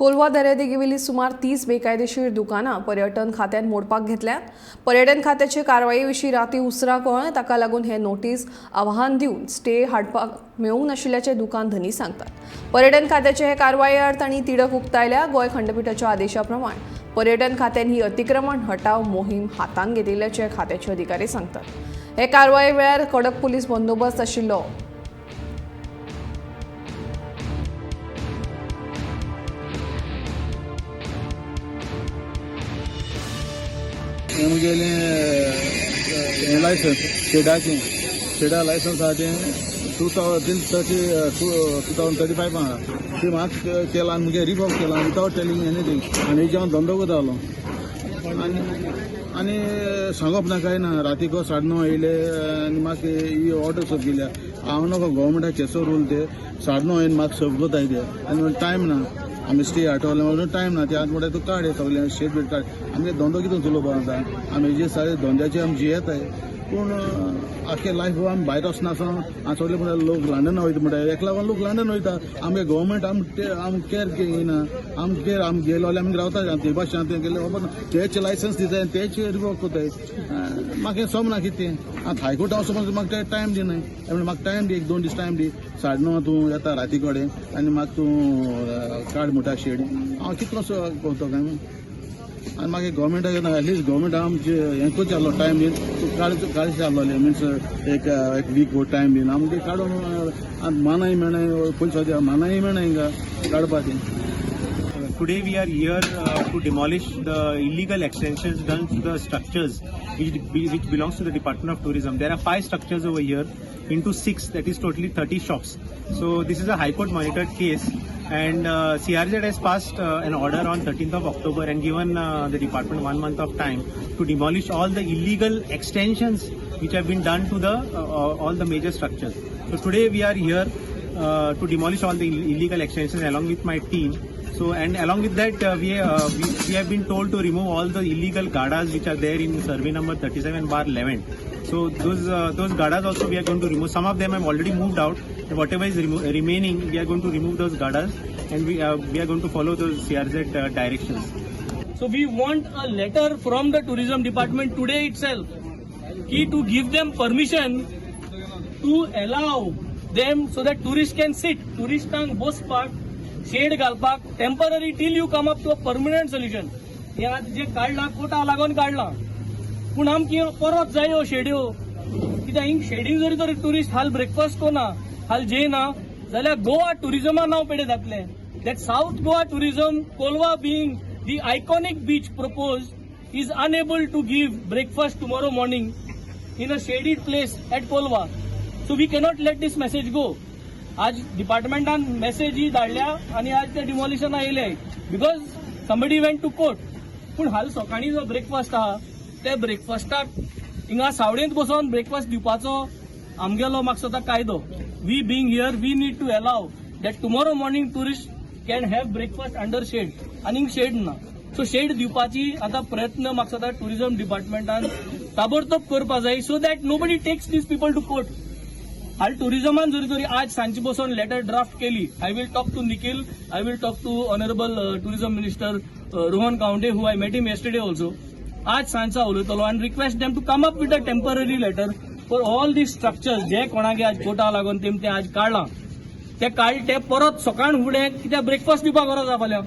कोलवा दर्यादेगेवेली सुमार 30 बेकायदेशीर दुकानां पर्यटन खात्यान मोडपाक घेतल्यात। पर्यटन खात्याचे कारवाये राती उसरा कळ्ळें, ताका लागून हे नोटीस आव्हान दिवन स्टे हाडपाक मेळूंक नाशिल्ल्याचे दुकान धनी सांगतात। पर्यटन खात्याचे हे कारवाये आड तांणी तिडक उक्तायल्या। गोंय खंडपीठाच्या आदेशा प्रमाण पर्यटन खात्यान ही अतिक्रमण हटाव मोहीम हातान घेतिल्ल्याचे खात्याचे अधिकारी सांगतात। हे कारवाये वेळार कडक पुलीस बंदोबस्त आशिल्लो। लायसन्स शेडा लायसन्स आहा तें 2035 आहा ती म्हाका केला आनी मुगे रिवॉक केला विथआउट टेलिंग एनीथींग आनी हेजे हांव धंदो करतालो आनी सांगप ना काय ना राती 9:30 येयले आनी म्हाका ही ऑर्डर सर्व केल्या हांव नको गव्हर्मेंटाचे केसो रूल ते 9:30 येवन म्हाका सर्व कोताय ते आनी टायम ना आमी स्टे हाटवले म्हणून टायम ना ते आज म्हणटा तूं काड हे सगळे शेड बीट काड आमगे धंदो कितें चलोवपा जाता आमी हेजे सारे धंद्याचे आमी जियेताय पूण आख्खे लायफ आमी भायर वचनासतना हांव सगळे म्हणटा लोक लंडन वयता म्हणटा एक लागून लोक लंडन वयता आमगे गव्हर्मेंट आमी केअर घेयना आमी केअर आमी गेलो जाल्यार आमी रावता ते भाशेन तें गेले खबर ना तेचे लायसन्स दिताय तेचे रिवॉक कोताय म्हाका हें समना कितें आतां हायकोर्ट हांव समज म्हाका टायम दिनाय म्हाका टायम दी 1-2 दीस टायम दी 9:30 तूं येता राती कडेन आनी म्हाका तूं काड म्हणटा शेड हांव कितलो कोतो काय आनी म्हाका गव्हर्मेंटाक एटलिस्ट गव्हर्मेंट आमचे हेंकूच जाल्लो टायम दीन तूं काळीच जाल्लोले मिन्स एक वीक टायम दीन आमगे काडून मानाय मेळनाय पयस मानाय मेळनाय हिंगा काडपाचें. Today we are here to demolish the illegal extensions done to the structures which belongs to the Department of Tourism. There are 5 structures over here into 6, that is totally 30 shops. So this is a High Court monitored case, and CRZ has passed an order on 13th of October and given the department 1 month of time to demolish all the illegal extensions which have been done to the all the major structures. So today we are here to demolish all the illegal extensions along with my team. So, and along with that we have been told to remove all the illegal gadas which are there in survey number 37/11. So those gadas also we are going to remove. Some of them have already moved out. Whatever is remaining, we are going to remove those gadas, and we are going to follow those CRZ directions. So we want a letter from the tourism department today itself to give them permission to allow them so that tourists can sit. Touristan bospak shed घालपाक temporary till you come up to a permanent solution. हे आज जे काढला कोटा लागून काढला पूण आमकां परत जाय ह्यो शेड्यो कित्याक हिंग शेडींग जरी तर टुरिस्ट हाल ब्रेकफास्ट कोना हाल जेयना जाल्यार गोवा टुरिजमा नांव पेडे जातलें. That south Goa tourism Colva being the iconic beach propose is unable to give breakfast tomorrow morning in a shaded place at Colva. So we cannot let this message go. आज डिपार्टमेंटान मेसेज ही धाडल्या आनी आज ते डिमॉलिशन येयले because somebody went to court. पूण हाल सकाळी जो ब्रेकफास्ट आहा ते ब्रेकफास्टाक हिंगा सावडेंत बसोन ब्रेकफास्ट दिवपाचो आमगेलो म्हाका स्वता कायदो. We being here we need to allow that tomorrow morning tourist can have breakfast under shed आनी हिंग शेड ना. सो शेड दिवपाची आतां प्रयत्न म्हाका स्वता टुरिजम डिपार्टमेंटान ताबडतोब करपा जाय so that nobody takes these people to court. हाल टुरिजमान जरी तरी आज सांची बसून लेटर ड्राफ्ट केली. I will talk to Nikhil, I will talk to honourable tourism minister Rohan Khaunte who I met him yesterday also. आज सांजचा उलयतलो आनी request them to come up with a temporary letter for all the structures जे कोणागे आज कोटा लागून तेम ते आज काढला ते परत सकाळ फुडें कित्याक ब्रेकफास्ट दिवपाक गरज आसा फाल्यां.